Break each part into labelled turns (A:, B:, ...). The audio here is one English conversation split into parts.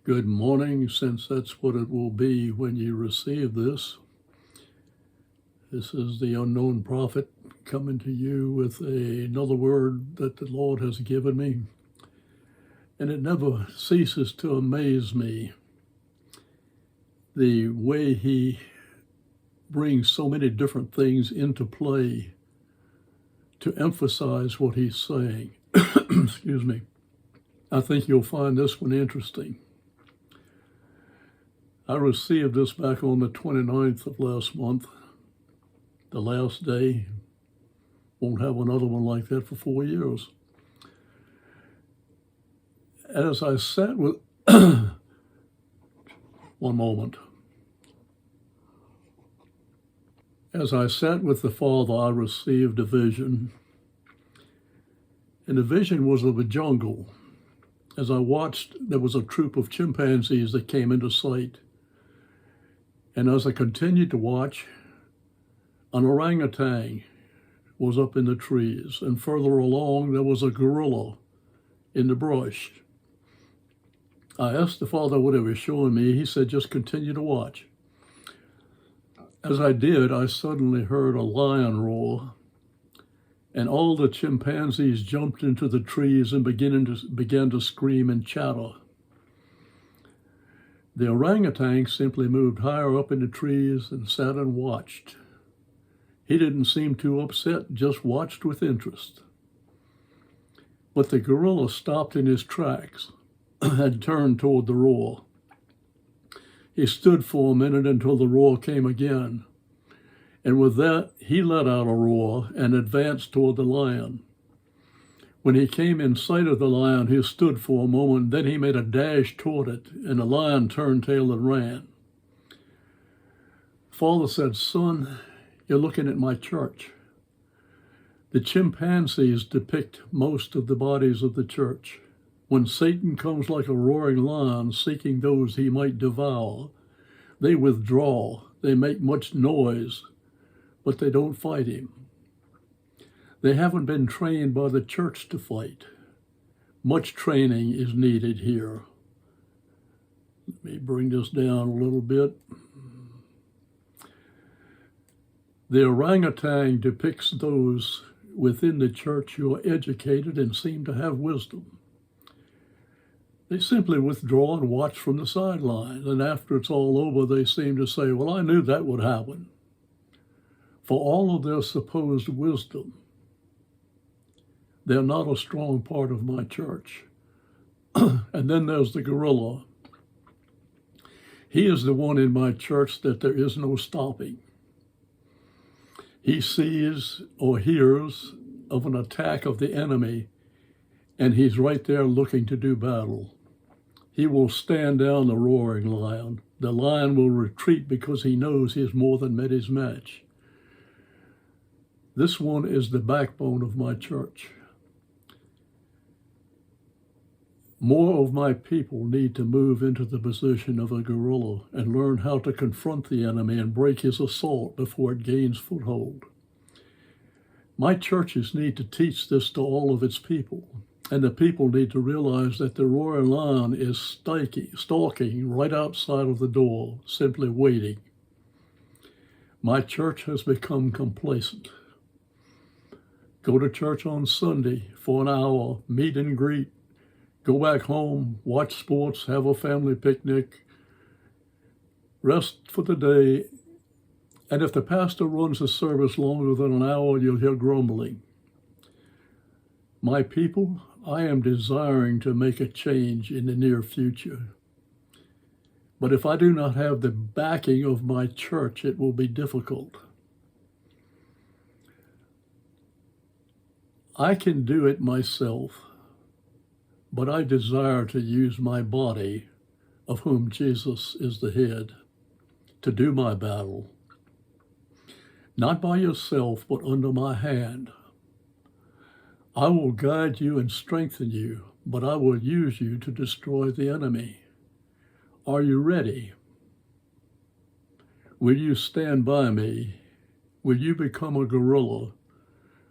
A: Good morning, since that's what it will be when you receive this. This is the unknown prophet coming to you with another word that the Lord has given me. And it never ceases to amaze me the way he brings so many different things into play to emphasize what he's saying. Excuse me. I think you'll find this one interesting. I received this back on the 29th of last month, the last day. Won't have another one like that for 4 years. As I sat with, one moment. As I sat with the Father, I received a vision. And the vision was of a jungle. As I watched, there was a troop of chimpanzees that came into sight. And as I continued to watch, an orangutan was up in the trees, and further along there was a gorilla in the brush. I asked the Father what he was showing me. He said, just continue to watch. As I did, I suddenly heard a lion roar, and all the chimpanzees jumped into the trees and began to scream and chatter. The orangutan simply moved higher up in the trees and sat and watched. He didn't seem too upset, just watched with interest. But the gorilla stopped in his tracks and turned toward the roar. He stood for a minute until the roar came again. And with that, he let out a roar and advanced toward the lion. When he came in sight of the lion, he stood for a moment, then he made a dash toward it, and the lion turned tail and ran. Father said, son, you're looking at my church. The chimpanzees depict most of the bodies of the church. When Satan comes like a roaring lion seeking those he might devour, they withdraw, they make much noise, but they don't fight him. They haven't been trained by the church to fight. Much training is needed here. Let me bring this down a little bit. The orangutan depicts those within the church who are educated and seem to have wisdom. They simply withdraw and watch from the sidelines, and after it's all over, they seem to say, well, I knew that would happen. For all of their supposed wisdom, they're not a strong part of my church. And then there's the gorilla. He is the one in my church that there is no stopping. He sees or hears of an attack of the enemy, and he's right there looking to do battle. He will stand down the roaring lion. The lion will retreat because he knows he has more than met his match. This one is the backbone of my church. More of my people need to move into the position of a gorilla and learn how to confront the enemy and break his assault before it gains foothold. My churches need to teach this to all of its people, and the people need to realize that the roaring lion is stalking right outside of the door, simply waiting. My church has become complacent. Go to church on Sunday for an hour, meet and greet, go back home, watch sports, have a family picnic, rest for the day, and if the pastor runs a service longer than an hour, you'll hear grumbling. My people, I am desiring to make a change in the near future. But if I do not have the backing of my church, it will be difficult. I can do it myself, but I desire to use my body, of whom Jesus is the head, to do my battle. Not by yourself, but under my hand. I will guide you and strengthen you, but I will use you to destroy the enemy. Are you ready? Will you stand by me? Will you become a gorilla?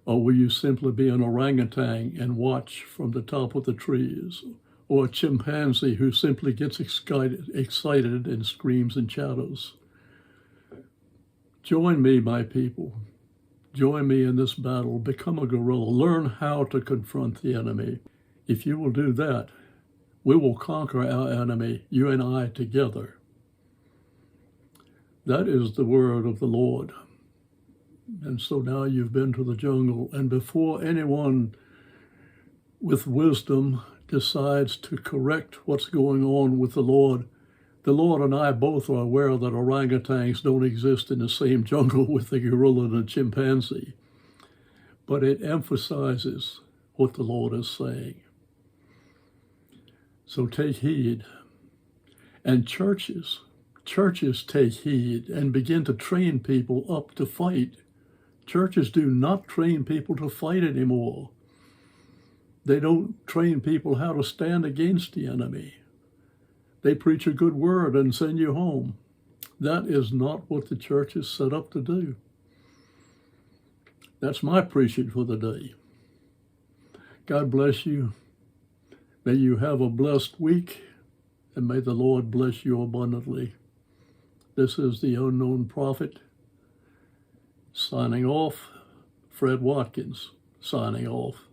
A: Or will you simply be an orangutan and watch from the top of the trees? or a chimpanzee who simply gets excited and screams and chatters. Join me, my people. Join me in this battle. Become a guerrilla. Learn how to confront the enemy. If you will do that, we will conquer our enemy, you and I together. That is the word of the Lord. And so now you've been to the jungle, and before anyone with wisdom decides to correct what's going on with the Lord and I both are aware that orangutans don't exist in the same jungle with the gorilla and the chimpanzee. But it emphasizes what the Lord is saying. So take heed. And churches take heed and begin to train people up to fight. Churches do not train people to fight anymore. They don't train people how to stand against the enemy. They preach a good word and send you home. That is not what the church is set up to do. That's my preaching for the day. God bless you. May you have a blessed week, and may the Lord bless you abundantly. This is the Unknown Prophet, signing off. Fred Watkins, signing off.